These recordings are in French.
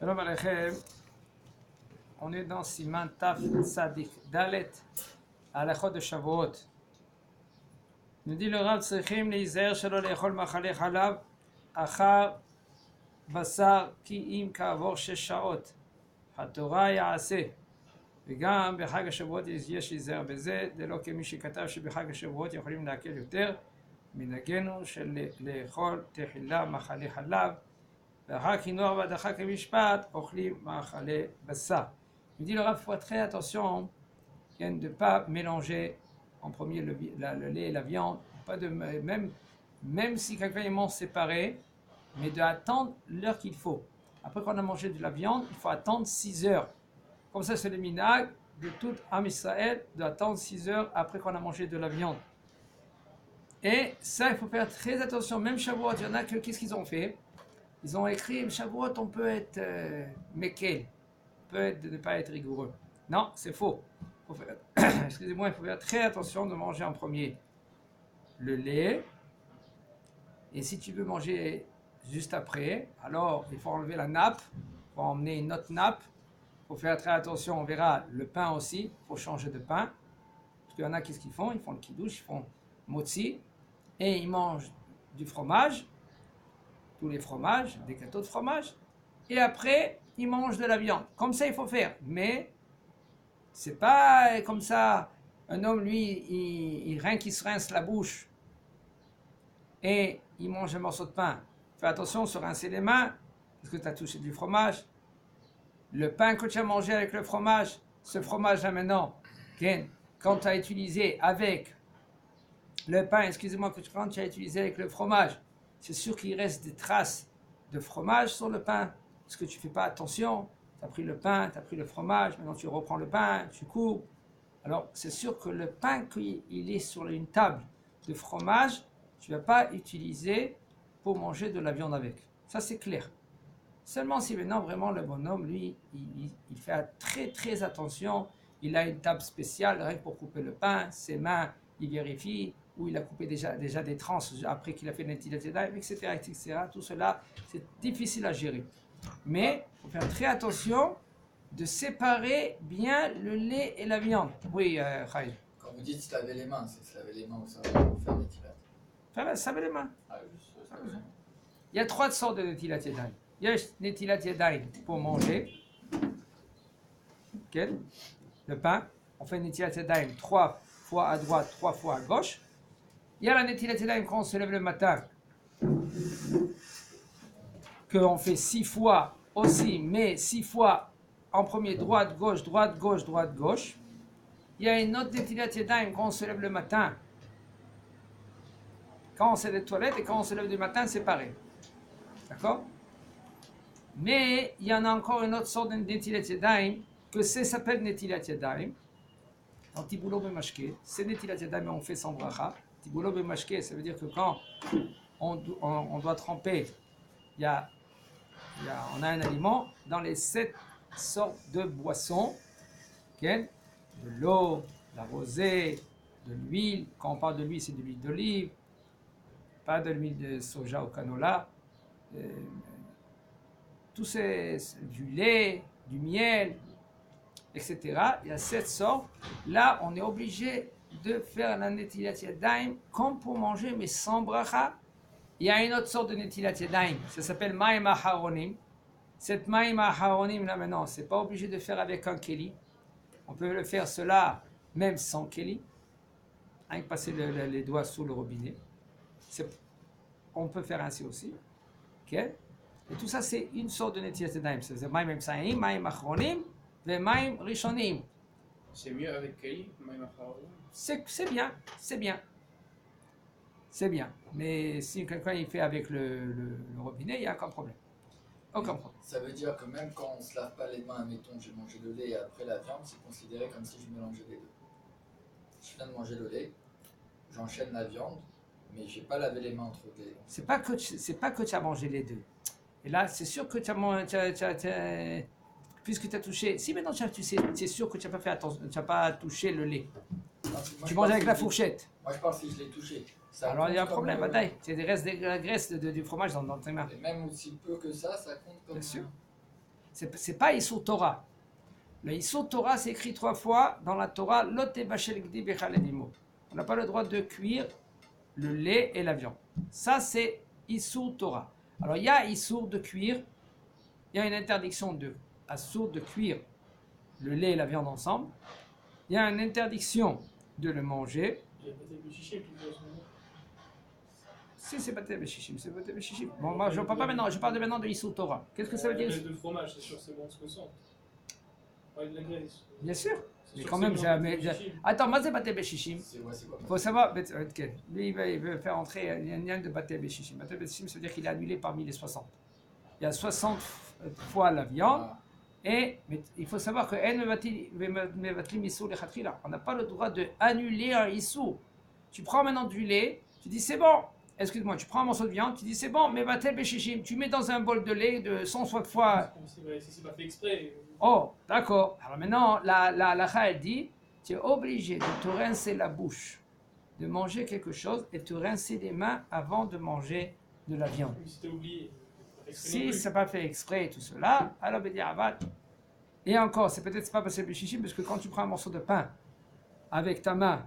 Shalom Aleichem, on est dans Siman Taf Tzadik Dalet, à la Chod de Shavuot. Nous dit le Rav Tzrichim Leizer Shelo Le'echol Machale Chalav Achar Basar Ki Im Ka'avor Shesh Sha'ot HaTorah Ya'aseh וגם בחג השבועות יש להיזהר בזה, דלא כמי שכתב שבחג השבועות יכולים להקל יותר מנהגנו של לאכול תחילה מאכלי חלב ואחר קינוח והדחה כמשפט אוכלים מאכלי בשר. Il dit le Rav, il faut faire très attention de ne pas mélanger en premier le lait et la viande, pas de, même si quelqu'un est mange séparé, mais d'attendre l'heure qu'il faut. Après qu'on a mangé de la viande, il faut attendre 6 heures. Comme ça, c'est le minhag de tout Am Israël d'attendre 6 heures après qu'on a mangé de la viande. Et ça, il faut faire très attention. Même Shavuot, il y en a que, qu'est-ce qu'ils ont fait? Ils ont écrit, Shavuot, on peut être mekel, on peut être, de ne pas être rigoureux. Non, c'est faux. Excusez-moi, il faut faire très attention de manger en premier le lait. Et si tu veux manger juste après, alors il faut enlever la nappe, il faut emmener une autre nappe. Il faut faire très attention, on verra le pain aussi, il faut changer de pain. Parce qu'il y en a, qu'est-ce qu'ils font? Ils font le kiddush, ils font motzi, et ils mangent du fromage, tous les fromages, des gâteaux de fromage, et après, ils mangent de la viande. Comme ça, il faut faire. Mais, c'est pas comme ça, un homme, lui, rien qu'il se rince la bouche, et il mange un morceau de pain. Fais attention, se rincer les mains, parce que tu as touché du fromage. Le pain que tu as mangé avec le fromage, ce fromage-là maintenant, quand tu as utilisé avec le pain, excusez-moi, quand tu as utilisé avec le fromage, c'est sûr qu'il reste des traces de fromage sur le pain, parce que tu ne fais pas attention, tu as pris le pain, tu as pris le fromage, maintenant tu reprends le pain, tu coupes. Alors c'est sûr que le pain qu'il est sur une table de fromage, tu ne vas pas utiliser pour manger de la viande avec. Ça c'est clair. Seulement si maintenant vraiment le bonhomme, lui, il fait très très attention, il a une table spéciale rien que pour couper le pain, ses mains, il vérifie, où il a coupé déjà des tranches après qu'il a fait Netilat Yadayim, etc., etc. Tout cela, c'est difficile à gérer. Mais il faut faire très attention de séparer bien le lait et la viande. Oui, Khaïd. Quand vous dites se laver les mains, c'est se laver les mains ou ça va faire Netilat? Ça va les mains. Ah, juste ça. Il y a 3 sortes de Netilat Yadayim. Il y a Netilat Yadayim pour manger. Okay. Le pain. On fait Netilat Yadayim 3 fois à droite, 3 fois à gauche. Il y a la Netilat Yadayim quand on se lève le matin, qu'on fait 6 fois aussi, mais 6 fois en premier droite, gauche, droite, gauche, droite, gauche. Il y a une autre Netilat Yadayim quand on se lève le matin, quand on se lève des toilettes et quand on se lève du matin, c'est pareil. D'accord? Mais il y en a encore une autre sorte de Netilat Yadayim que ça s'appelle Netilat Yadayim. En Tiboulot Bemashke, c'est Netilat Yadayim, mais on fait sans bracha. Tiboulot Bemashke, ça veut dire que quand on doit tremper, on a un aliment dans les 7 sortes de boissons, okay? De l'eau, de la rosée, de l'huile. Quand on parle de l'huile, c'est de l'huile d'olive, pas de l'huile de soja ou canola. Tout c'est du lait, du miel, etc. Il y a 7 sortes. Là, on est obligé de faire la Netilat Yadayim comme pour manger, mais sans bracha. Il y a une autre sorte de Netilat Yadayim, ça s'appelle Maïm Aharonim. Cette Maïm Aharonim, là maintenant, c'est pas obligé de faire avec un keli. On peut le faire cela même sans keli. Rien que passer les doigts sous le robinet. On peut faire ainsi aussi. Okay? Et tout ça, c'est une sorte de Netilat Yadayim. C'est Maïm Emsaïm, Maïm Aharonim, et Maïm Rishonim. C'est mieux avec Keli, Maïm Aharonim? C'est bien, c'est bien. C'est bien. Mais si quelqu'un il fait avec le robinet, il n'y a aucun problème. Aucun problème. Ça veut dire que même quand on ne se lave pas les mains, admettons, j'ai mangé le lait et après la viande, c'est considéré comme si je mélangeais les deux. Je viens de manger le lait, j'enchaîne la viande, mais j'ai pas lavé les mains entre les deux. C'est pas que tu as mangé les deux. Et là, c'est sûr que tu as puisque tu as touché. Si maintenant c'est sûr que tu n'as pas fait attention, tu n'as pas touché le lait. Non, Tu manges avec la fourchette. Moi je parle si je l'ai touché. Ça Alors il y a un compte problème, comme, bataille. C'est des restes de la graisse du fromage dans tes mains. Et même aussi peu que ça compte comme. Bien sûr. C'est pas Issour Torah. Le Issour Torah, c'est écrit 3 fois dans la Torah, Lote Bashel Gdi Bechal Edimo. On n'a pas le droit de cuire le lait et la viande. Ça, c'est Issour Torah. Alors, il y a Issour de cuire, il y a une interdiction de Assour de cuire le lait et la viande ensemble. Il y a une interdiction de le manger. Si c'est Baté Beshishim, c'est Baté Beshishim. Bon, moi, je ne parle pas maintenant, je parle maintenant de Issour Torah. Qu'est-ce que ça veut dire? De fromage, c'est sûr, c'est bon, ce qu'on sent. Pas de la graisse. Bien sûr. C'est Mais sûr quand que même, c'est j'ai. bon, mais- c'est j'ai- Shishim. Attends, moi, c'est Baté Beshishim. C'est quoi Il faut savoir, ok, lui il veut faire entrer un lien de Baté Beshishim. Baté Beshishim, ça veut dire qu'il est annulé parmi les 60. Il y a 60 fois la viande, Ah, mais il faut savoir que on n'a pas le droit de annuler un issou. Tu prends maintenant du lait, tu dis c'est bon, excuse-moi, tu prends un morceau de viande, tu dis c'est bon, mais Baté Beshishim, tu mets dans un bol de lait de 160 fois. Si c'est pas fait exprès. Oh, d'accord. Alors maintenant, la halakha, elle dit, tu es obligé de te rincer la bouche, de manger quelque chose et te rincer les mains avant de manger de la viande. Même si t'as oublié. Pas fait exprès non Si plus. c'est pas fait exprès et tout cela, alors Bediavat. Et encore, c'est peut-être pas passé Beshishim, parce que quand tu prends un morceau de pain avec ta main,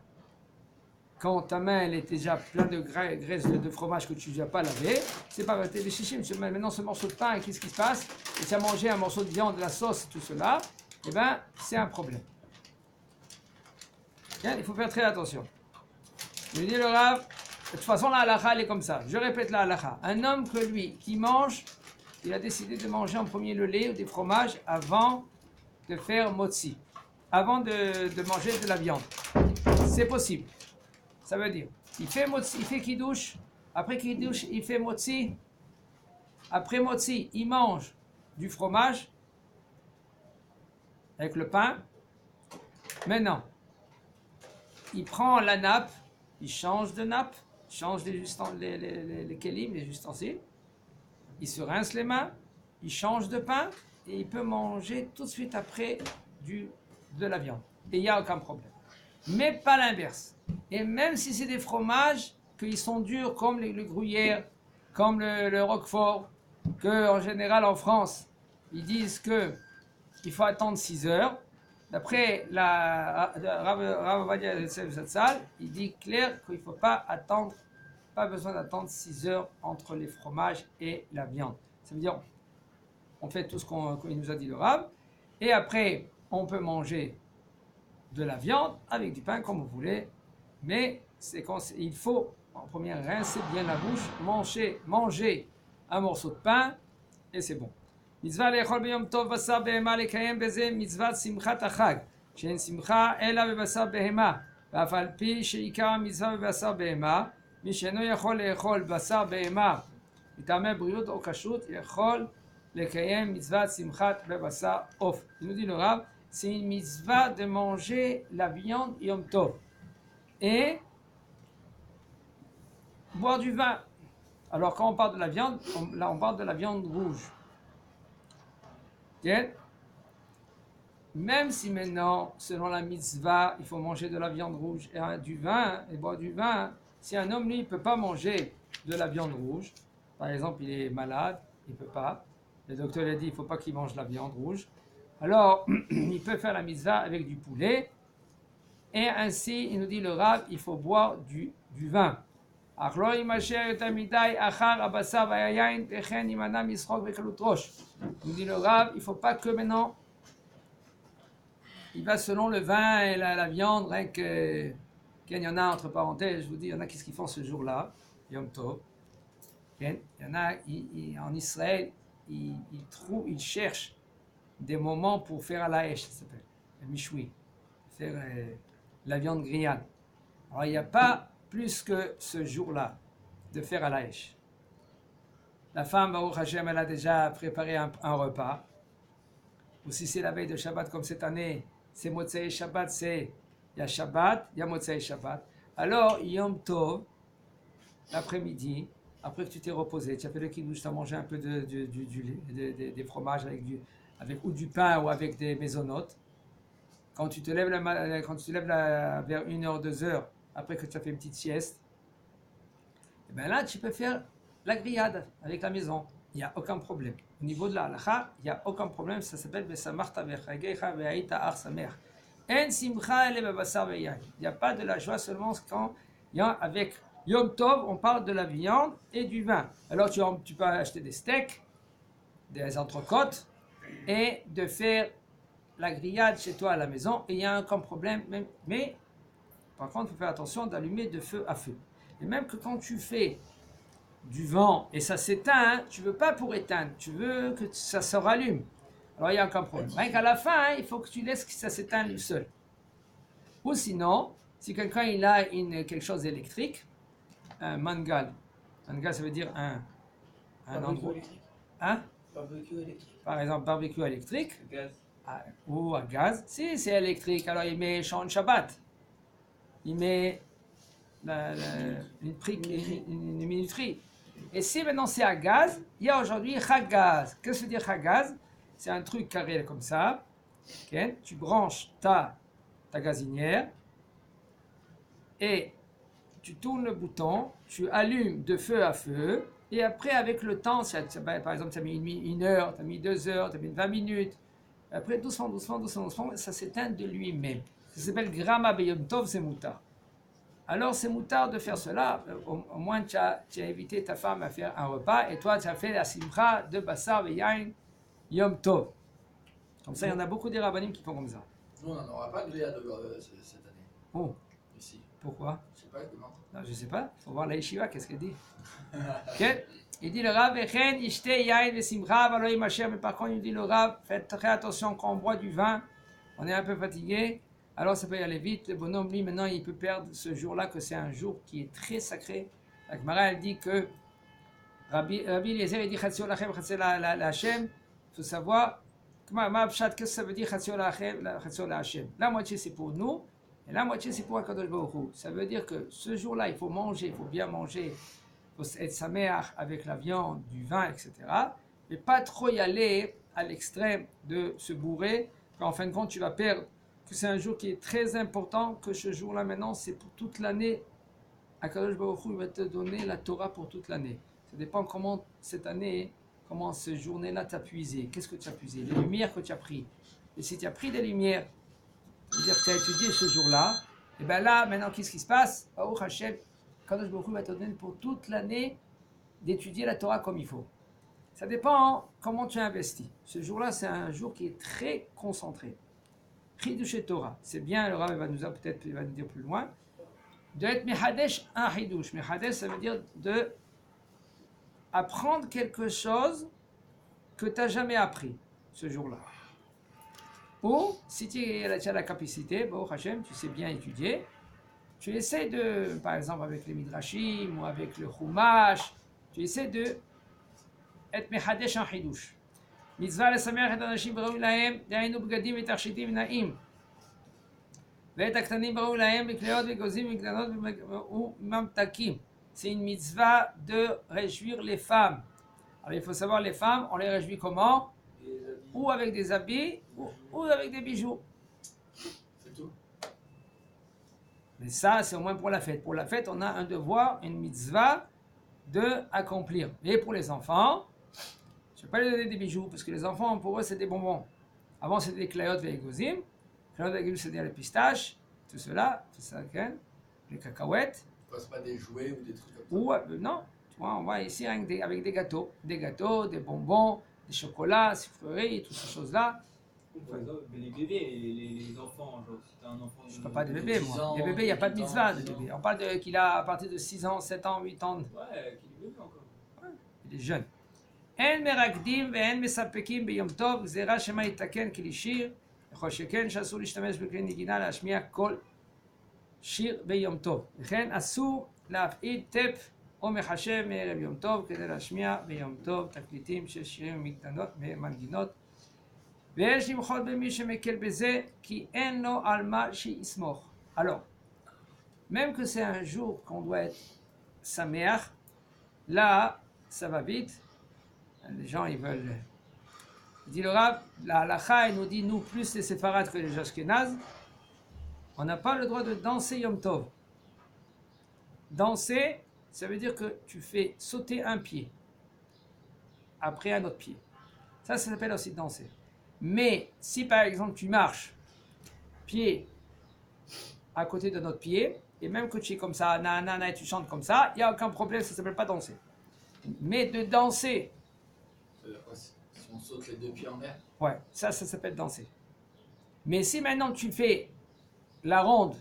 quand ta main elle est déjà pleine de graisse de fromage que tu n'as pas lavé, c'est pas Beshishim. Tu mets maintenant ce morceau de pain et qu'est-ce qui se passe? Et tu as mangé un morceau de viande, de la sauce et tout cela, eh bien, c'est un problème. Bien, il faut faire très attention. Je dis le Rav, de toute façon, la halakha, elle est comme ça. Je répète la halakha. Un homme que lui, qui mange, il a décidé de manger en premier le lait ou des fromages avant de faire motzi, avant de manger de la viande. C'est possible. Ça veut dire, il fait motzi, il fait kiddush, après kiddush, il fait motzi, après motzi, il mange du fromage avec le pain. Maintenant, il prend la nappe, il change de nappe, change les kélim, les ustensiles, il se rince les mains, il change de pain et il peut manger tout de suite après de la viande. Et il n'y a aucun problème. Mais pas l'inverse. Et même si c'est des fromages qui sont durs comme le gruyère, comme le roquefort, que en général en France, ils disent que il faut attendre 6 heures. D'après Rav Ovadia Yosef Zatzal, il dit clair qu'il ne faut pas attendre, pas besoin d'attendre 6 heures entre les fromages et la viande. Ça veut dire, on fait tout ce qu'il nous a dit le Rav, et après, on peut manger de la viande avec du pain comme vous voulez, mais il faut en premier rincer bien la bouche, manger un morceau de pain, et c'est bon. מצווה לאכול ביום טוב בשר בהמה לקיים בזה מצוות שמחת החג שאין שמחה אלא בבשר בהמה ואף על פי שעיקר המצווה בבשר בהמה מי שאינו יכול לאכול בשר בהמה מטעמי בריאות או כשרות יכול לקיים מצוות שמחת בבשר עוף. Il nous dit le Rav, c'est une mitzvah de manger la viande Yom Tov et boire du vin. Alors quand on parle de la viande, là on parle de la viande rouge. Même si maintenant, selon la mitzvah, il faut manger de la viande rouge et du vin, et boire du vin, si un homme, lui, ne peut pas manger de la viande rouge, par exemple, il est malade, il ne peut pas, le docteur lui a dit, il ne faut pas qu'il mange la viande rouge, alors, il peut faire la mitzvah avec du poulet, et ainsi, il nous dit le Rav, il faut boire du vin. Il nous dit le Rav, il ne faut pas que maintenant, il va selon le vin et la viande, rien que, il y en a entre parenthèses, je vous dis, il y en a qui font ce jour-là, Yom Tov. Il y en a, en Israël, ils cherchent des moments pour faire à la hache, ça s'appelle, le michoui, faire la viande grillade. Alors il n'y a pas plus que ce jour-là de faire à la hache. La femme, Baruch Hashem, elle a déjà préparé un repas. Ou si c'est la veille de Shabbat comme cette année, c'est Motzei Shabbat, il y a Shabbat, il y a Motzei Shabbat. Alors, Yom Tov, l'après-midi, après que tu t'es reposé, tu as fait le kiddush, tu as mangé un peu des fromages avec ou du pain ou avec des maisonnotes. Quand tu te lèves, vers 1h, 2h, après que tu as fait une petite sieste, et bien là, tu peux faire la grillade avec la maison. il n'y a aucun problème. Au niveau de la halakha, il n'y a aucun problème. Ça s'appelle Besamarta Bechagecha Ve'aita Ar Samer. En Simcha ele bebasar ve'yain. Il n'y a pas de la joie seulement quand il y a avec Yom Tov, on parle de la viande et du vin. Alors tu peux acheter des steaks, des entrecôtes et de faire la grillade chez toi à la maison et il n'y a aucun problème. Mais par contre, il faut faire attention d'allumer de feu à feu. Et même que quand tu fais du vent et ça s'éteint, tu ne veux pas pour éteindre, tu veux que ça se rallume. Alors il n'y a aucun problème. Rien qu'à la fin, il faut que tu laisses que ça s'éteigne tout seul. Ou sinon, si quelqu'un il a quelque chose d'électrique, un mangal. Mangal, ça veut dire un endroit. électrique. Hein? Barbecue électrique. Par exemple, barbecue électrique Gaz. ou à gaz. Si c'est électrique, alors il met Shan Shabbat. Il met une minuterie. Et si maintenant c'est à gaz, il y a aujourd'hui Chagaz. Qu'est-ce que ça veut dire Chagaz? C'est un truc carré comme ça. Okay? Tu branches ta gazinière et tu tournes le bouton, tu allumes de feu à feu, et après, avec le temps, par exemple, tu as mis une heure, tu as mis 2 heures, tu as mis 20 minutes, après, doucement, ça s'éteint de lui-même. Ça s'appelle Grama Beyom Tov, c'est moutard. Alors, c'est moutard de faire cela. Au moins, tu as évité ta femme à faire un repas, et toi, tu as fait la simcha de Bassar Veyain Yom Tov. Comme ça, il y en a beaucoup des rabbanim qui font comme ça. Nous, on n'en aura pas de grillade cette année. Oh, Ici. pourquoi? Je sais pas comment. Non, je ne sais pas. Il faut voir la yeshiva, qu'est-ce qu'elle dit. Okay. Il dit le Rav, Echen, Ishte, Yain, Vesimcha, Valoim Hashem. Mais par contre, il dit le Rav, faites très attention quand on boit du vin, on est un peu fatigué, alors ça peut y aller vite. Le bonhomme, lui, maintenant, il peut perdre ce jour-là, que c'est un jour qui est très sacré. La Gemara, elle dit que Rabbi Eliezer, il dit Chatzio Lachem, Chatzio la Hashem. Il faut savoir, qu'est-ce que ça veut dire Chatzio Lachem, Chatzio la Hashem? La moitié, c'est pour nous. Et la moitié, c'est pour Akadosh Baruch Hu. Ça veut dire que ce jour-là, il faut manger, il faut bien manger, il faut être saméach avec la viande, du vin, etc. Mais pas trop y aller à l'extrême de se bourrer, qu'en fin de compte, tu vas perdre, que c'est un jour qui est très important, que ce jour-là, maintenant, c'est pour toute l'année. Akadosh Baruch Hu va te donner la Torah pour toute l'année. Ça dépend comment, cette année, comment cette journée-là t'a puisé. Qu'est-ce que tu as puisé? Les lumières que tu as pris. Et si tu as pris des lumières, c'est-à-dire que tu as étudié ce jour-là, et bien là, maintenant, qu'est-ce qui se passe? Baruch Hashem, Kadosh Baruch Hu va te donner pour toute l'année d'étudier la Torah comme il faut. Ça dépend comment tu as investi. Ce jour-là, c'est un jour qui est très concentré. Chidush Torah, c'est bien, le Rav va nous dire plus loin, de être Mehadesh un Hidush. Mehadesh, ça veut dire de apprendre quelque chose que tu n'as jamais appris ce jour-là. Ou, si tu as la capacité, Baruch Hashem, tu sais bien étudier, tu essaies de, par exemple avec les Midrashim ou avec le Chumash, tu essaies de être Mehadesh en Hidush. Mitzvah lesameach et anashim b'raou lahem, d'ayinu b'gadim et tarshitim na'im. ואת הקטנים בראו להם בקליעות וגוזים וגדנות וממתקים. C'est une mitzvah de réjouir les femmes. Alors il faut savoir, les femmes, on les réjouit comment? Ou avec des habits, ou avec des bijoux. C'est tout. Mais ça, c'est au moins pour la fête. Pour la fête, on a un devoir, une mitzvah de accomplir. Et pour les enfants, je ne vais pas leur donner des bijoux, parce que les enfants, pour eux, c'est des bonbons. Avant, c'était des clayotes et des gozim. Clayotes et gozim, c'est-à-dire les pistaches, tout cela, tout ça, les cacahuètes. Passe pas des jouets ou des trucs comme ça. Ou, non, tu vois, on va ici avec des gâteaux. Des gâteaux, des bonbons, des chocolats, sucreries, toutes ces choses-là. Par exemple, les bébés, les enfants, genre, si t'as un enfant... Je ne parle pas des bébés, moi. 10 ans, Les bébés, il n'y a pas de 8 ans, mitzvah de 10 ans. bébé. On parle qu'il a à partir de 6 ans, 7 ans, 8 ans. Ouais, qui est bébé encore. Il est jeune. אין מרקדים ואין מספקים ביום טוב, גזירה שמא יתקן כלי שיר, וכל שכן שאסור להשתמש בכלי נגינה להשמיע כל שיר ביום טוב. וכן אסור להפעיל טפ או מחשב מערב יום טוב כדי להשמיע ביום טוב תקליטים של שירים ומנגינות. ויש למחות במי שמקל בזה, כי אין לו על מה שיסמוך. Alors, même que c'est un jour qu'on doit être saméach, là, ça va vite. Les gens, ils veulent... Il dit le Rav, la halakha, il nous dit, nous, plus les séfarades que les ashkénazes, on n'a pas le droit de danser Yom Tov. Danser, ça veut dire que tu fais sauter un pied. après un autre pied. Ça s'appelle aussi danser. Mais si par exemple tu marches pied à côté de notre pied, et même que tu es comme ça, nanana, et tu chantes comme ça, il n'y a aucun problème, ça ne s'appelle pas danser. Mais de danser, C'est-à-dire quoi, si on saute les deux pieds en l'air? ouais, ça s'appelle danser. Mais si maintenant tu fais la ronde,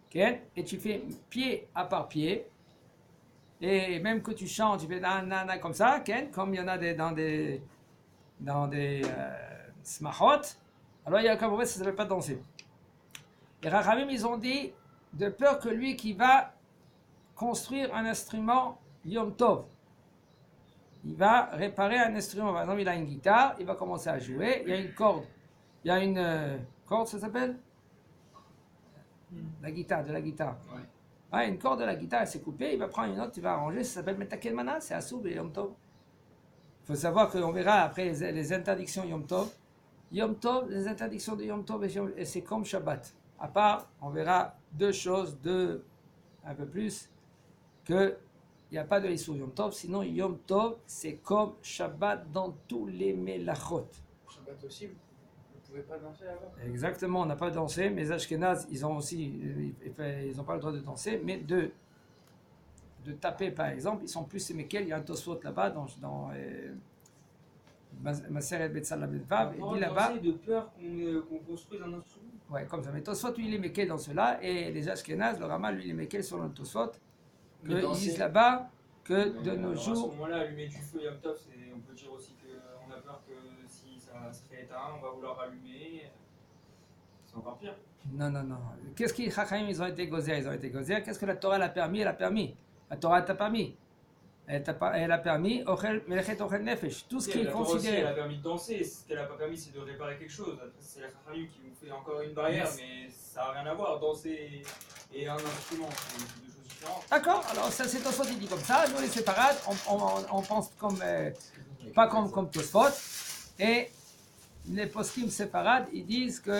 ok, et tu fais pied à part pied, et même que tu chantes, tu fais nanana comme ça, ok, comme il y en a dans des smachot, alors il y a aucun problème, ça ne s'appelle pas danser. Les Rachamim, ils ont dit, de peur que lui qui va construire un instrument Yom Tov, il va réparer un instrument. Par exemple, il a une guitare, il va commencer à jouer, il y a une corde. Il y a une corde, ça s'appelle la guitare, de la guitare. Ouais. Ouais, une corde de la guitare, elle s'est coupée, il va prendre une autre, il va arranger, ça s'appelle Metakel Mana, c'est Assoub et Yom Tov. Il faut savoir qu'on verra après les interdictions Yom Tov. Yom Tov, les interdictions de Yom Tov, et c'est comme Shabbat. À part, on verra deux choses, un peu plus, qu'il n'y a pas de l'issur Yom Tov, sinon Yom Tov, c'est comme Shabbat dans tous les melachot. Shabbat aussi, vous ne pouvez pas danser là-bas. Exactement, on n'a pas dansé, mais les Ashkénazes, ils ont aussi, ils n'ont pas le droit de danser, mais de taper par exemple, ils sont plus séméquels, il y a un Tosfot là-bas, dans Maseret Betzal Lamedvav, il dit là-bas, danser de peur qu'on construise un instrument. ouais, comme ça, mais Tosfot, lui, il est méquel dans cela, et les Ashkénazes, le Rama, lui, il est méquel sur le Tosfot, Mais qu'ils danser- disent là-bas que de Alors, nos à ce jours, moment-là, allumer du feu Yom Tov, on peut dire aussi qu'on a peur que si ça serait éteint, on va vouloir rallumer. C'est encore pire. non, non, non. Qu'est-ce qu'ils Chachamim, ils ont été gozés, qu'est-ce que la Torah l'a permis, elle a permis. La Torah t'a permis. Elle a permis, Ochel, Melechet Ochel Nefesh, tout ce qui est La Torah aussi, considéré. elle a permis de danser. Ce qu'elle n'a pas permis, c'est de réparer quelque chose. Après, c'est la Chachamim qui nous fait encore une barrière, Yes. mais ça n'a rien à voir. Danser et un instrument, c'est deux choses différentes. D'accord, alors ça c'est Tosfot, il dit comme ça, nous les séparades, on pense comme, pas comme Tosfot, et les poskim séparades, ils disent que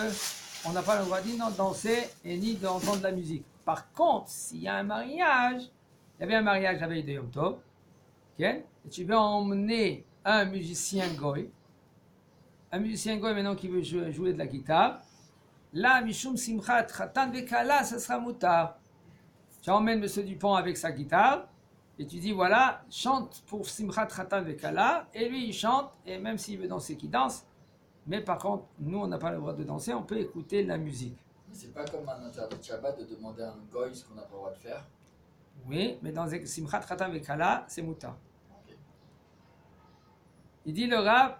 on n'a pas le droit ni de danser et ni d'entendre de la musique. Par contre, s'il y a un mariage, il y avait un mariage la veille de Yom Tov, ok, et tu veux emmener un musicien goy maintenant qui veut jouer de la guitare, là, Mishum Simchat Khatan Vekala, ça sera moutar. Tu emmènes M. Dupont avec sa guitare et tu dis voilà, chante pour Simchat Khatan Vekala, et lui il chante, et même s'il veut danser, qu'il danse. Mais par contre, nous on n'a pas le droit de danser, on peut écouter la musique. Mais c'est pas comme un interdit de Shabbat de demander à un goy ce qu'on n'a pas le droit de faire. Oui, mais dans Simchat Khatan Vekala, c'est moutar. Ok. Il dit le Rav,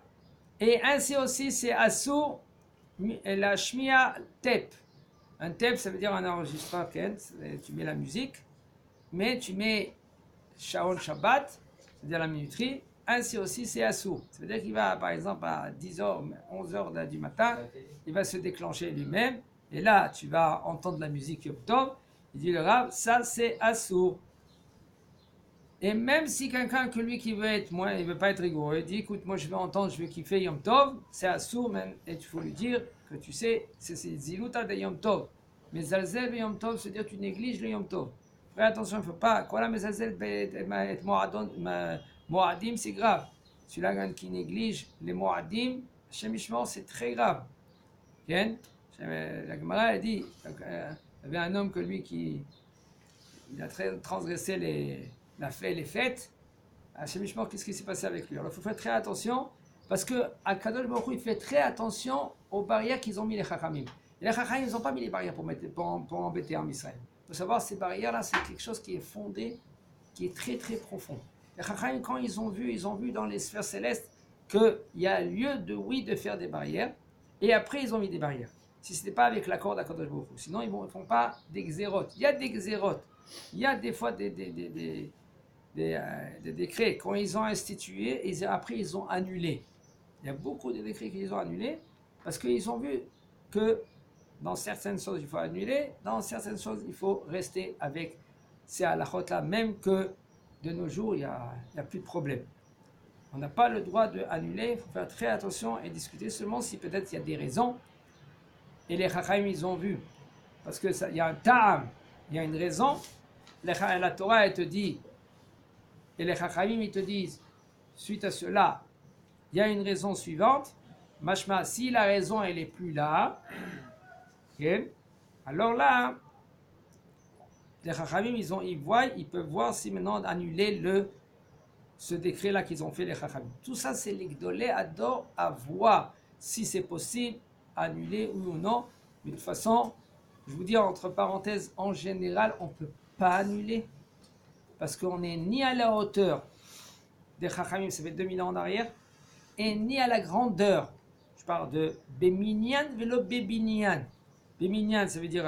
et ainsi aussi c'est Assour la Shmia Tep. Un tep, ça veut dire un enregistreur, Ken, tu mets la musique, mais tu mets Shaon Shabbat, c'est-à-dire la minuterie, ainsi aussi c'est Assour. Ça veut dire qu'il va, par exemple, à 10h, 11h du matin, il va se déclencher lui-même, et là, tu vas entendre la musique Yom Tov, il dit le Rav, ça c'est Assour. Et même si quelqu'un que lui qui veut être moins, il veut pas être rigoureux, il dit écoute, moi je veux entendre, je veux kiffer Yom Tov, c'est Assour même, et il faut lui dire que tu sais, c'est Ziluta de Yom Tov. Mais Zalzel le Yom Tov, c'est-à-dire tu négliges le Yom Tov. Fais attention, il ne faut pas. Quoi là, mais Zalzel et Moadim, c'est grave. Celui-là qui néglige les Moadim, Hashem Yishmor, c'est très grave. Bien? La Gemara, elle dit, il y avait un homme que lui qui il a transgressé les fêtes. Hashem Yishmor, qu'est-ce qui s'est passé avec lui? Alors il faut faire très attention, parce que Akadosh Baruch Hu, il fait très attention aux barrières qu'ils ont mis les Chachamim. Et les Chachamim, ils n'ont pas mis les barrières pour embêter en Israël. Il faut savoir, ces barrières-là, c'est quelque chose qui est fondé, qui est très très profond. Les Chachamim, quand ils ont vu dans les sphères célestes qu'il y a lieu de faire des barrières, et après ils ont mis des barrières. Si ce n'était pas avec l'accord d'Akadosh Baruch Hu. Sinon, ils ne font pas des xérotes. Il y a des xérotes. Il y a des fois des décrets quand ils ont institués, et après ils ont annulé. Il y a beaucoup de décrets qu'ils ont annulés, parce qu'ils ont vu que dans certaines choses, il faut annuler. Dans certaines choses, il faut rester avec ces halachot-là, même que de nos jours, il n'y a plus de problème. On n'a pas le droit d'annuler, il faut faire très attention et discuter seulement si peut-être il y a des raisons. Et les Chachamim, ils ont vu. Parce qu'il y a un ta'am, il y a une raison. La Torah, elle te dit, et les Chachamim, ils te disent, suite à cela, il y a une raison suivante. Mashma, si la raison elle est plus là, ok, alors là, les Chachamim, ils peuvent voir si maintenant annuler ce décret-là qu'ils ont fait les Chachamim. Tout ça, c'est les Gdolé adorent à voir si c'est possible, annuler oui ou non. Mais de toute façon, je vous dis entre parenthèses, en général, on ne peut pas annuler parce qu'on n'est ni à la hauteur des Chachamim, ça fait 2000 ans en arrière, et ni à la grandeur. Je parle de Beminyan velo Bebinyan. Beminyan, ça veut dire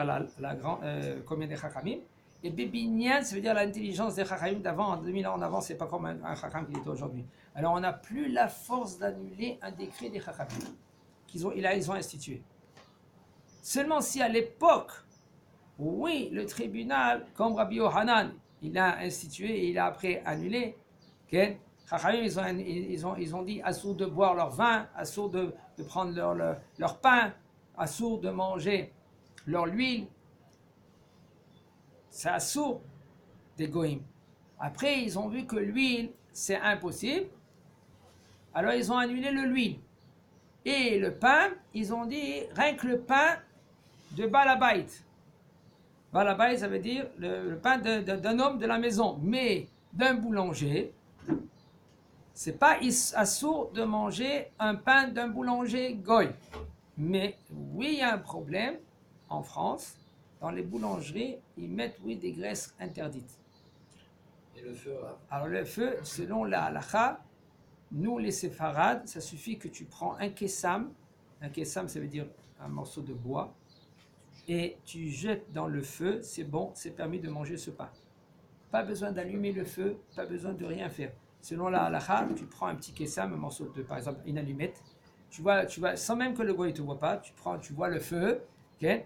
combien des Chachamim, et Bebinyan, ça veut dire l'intelligence des Chachamim d'avant, en 2000 ans en avant, c'est pas comme un Chacham qui est aujourd'hui. Alors on n'a plus la force d'annuler un décret des Chachamim qu'ils ont institué. Seulement si à l'époque, oui, le tribunal, comme Rabbi Yohanan, il a institué et il a après annulé, okay? Chachamim, ils ont dit assourd de boire leur vin, assourd de prendre leur pain, assourd de manger leur huile. C'est assourd des goïms. Après, ils ont vu que l'huile, c'est impossible. Alors, ils ont annulé l'huile. Et le pain, ils ont dit rien que le pain de Balabait. Balabait, ça veut dire le pain d'un homme de la maison. Mais d'un boulanger, c'est pas assourd de manger un pain d'un boulanger goy. Mais oui, il y a un problème en France. Dans les boulangeries, ils mettent, oui, des graisses interdites. Et le feu, là. Alors le feu, selon la halakha, nous les séfarades, ça suffit que tu prends un kessam, ça veut dire un morceau de bois, et tu jettes dans le feu, c'est bon, c'est permis de manger ce pain. Pas besoin d'allumer le feu, pas besoin de rien faire. Selon la halakha, tu prends un petit kessam, un morceau de, par exemple, une allumette, tu vois, sans même que le goy ne te voit pas, tu vois le feu, ok?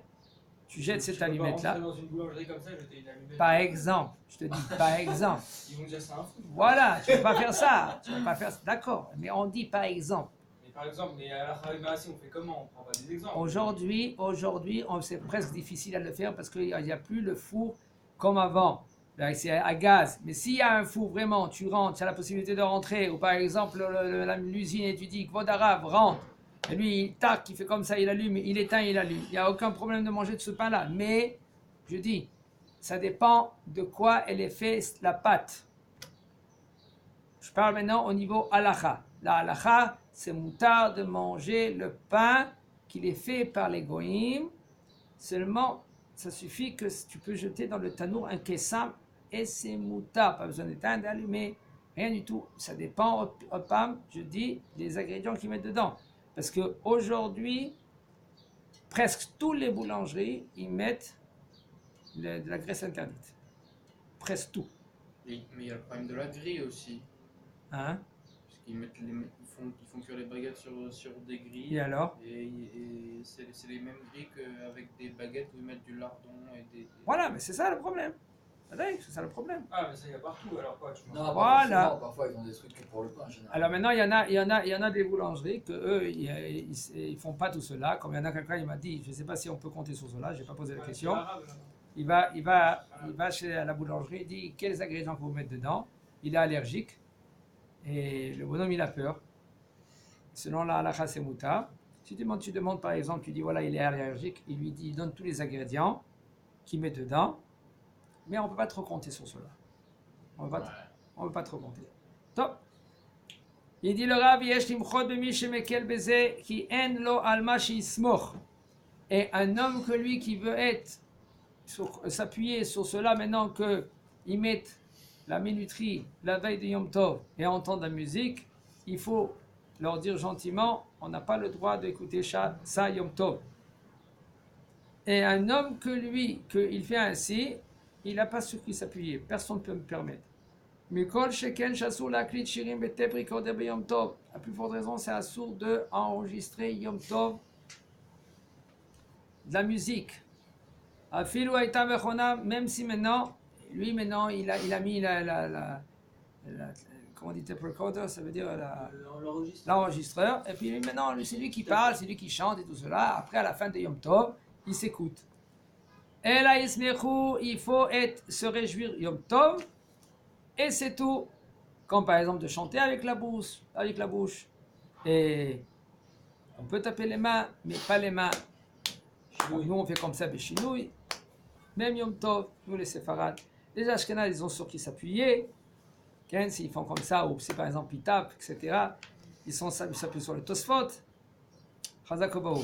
Tu jettes cette allumette-là. Dans une boulangerie comme ça, jeter une allumette. Par exemple, je te dis, par exemple. Ils vont dire c'est un fou. Voilà, tu ne peux pas faire ça. Tu peux pas faire ça. D'accord, mais on dit par exemple. Mais par exemple, mais à la Khaïma, on fait comment? On prend pas des exemples. Aujourd'hui, c'est presque difficile à le faire parce qu'il n'y a plus le four comme avant. Là, c'est à gaz. Mais s'il y a un four vraiment, tu rentres, tu as la possibilité de rentrer. Ou par exemple, l'usine et tu dis, Kvodarav, rentre. Et lui, il tac, il fait comme ça, il allume, il éteint, il allume. Il n'y a aucun problème de manger de ce pain-là. Mais, je dis, ça dépend de quoi elle est faite, la pâte. Je parle maintenant au niveau halakha. La halakha, c'est moutard de manger le pain qu'il est fait par les goïms. Seulement, ça suffit que tu peux jeter dans le tanour un kessam et c'est moutard. Pas besoin d'éteindre, d'allumer, rien du tout. Ça dépend, je dis, des ingrédients qu'ils mettent dedans. Parce qu'aujourd'hui, presque toutes les boulangeries, ils mettent de la graisse interdite. Presque tout. Mais il y a le problème de la grille aussi. Hein? Parce qu'ils font cuire les baguettes sur des grilles. Et alors? Et c'est les mêmes grilles qu'avec des baguettes où ils mettent du lardon et des... Voilà, mais c'est ça le problème. C'est ça le problème. Ah, mais ça, il y a partout, alors quoi tu Non, Voilà. Parfois, ils ont des trucs que pour le pain, en général. Alors maintenant, il y en a des boulangeries que eux, ils font pas tout cela. Comme il y en a quelqu'un, il m'a dit, je ne sais pas si on peut compter sur cela, je n'ai pas posé la question. Il va chez la boulangerie, il dit quels ingrédients que vous mettez dedans. Il est allergique et le bonhomme il a peur. Selon la halakha c'est mouta. Si tu demandes par exemple, tu dis voilà il est allergique, il donne tous les ingrédients qu'il met dedans. Mais on ne peut pas trop compter sur cela. On ne peut pas trop compter. Top. Il dit le Rav yesh limchot b'mi shemekel beze ki en lo al ma sheismoch. Et un homme que lui qui veut s'appuyer sur cela maintenant qu'il mette la minuterie la veille de Yom Tov et entendre la musique, il faut leur dire gentiment, on n'a pas le droit d'écouter ça Yom Tov. Et un homme que lui, qu'il fait ainsi, il n'a pas sur qui s'appuyer, personne ne peut me permettre. Mikol sheken shasur laklit shirim betep recorder Yom Tov. La plus forte raison, c'est assour de enregistrer Yom Tov de la musique. Afilu aita vechona, même si maintenant, il a mis comment on dit tape recorder, ça veut dire l'enregistreur. Et puis maintenant, c'est lui qui parle, c'est lui qui chante et tout cela. Après, à la fin de Yom Tov, il s'écoute. Et là, il faut se réjouir Yom Tov, et c'est tout. Comme par exemple de chanter avec la bouche. Et on peut taper les mains, mais pas les mains. Nous, on fait comme ça, Béchinouille. Même Yom Tov, nous les séfarades. Les Ashkenazes, ils ont sur qui s'appuyer. S'ils font comme ça, ou c'est par exemple ils tapent, etc. Ils s'appuient sur le Tosfot. Chazak Obaou.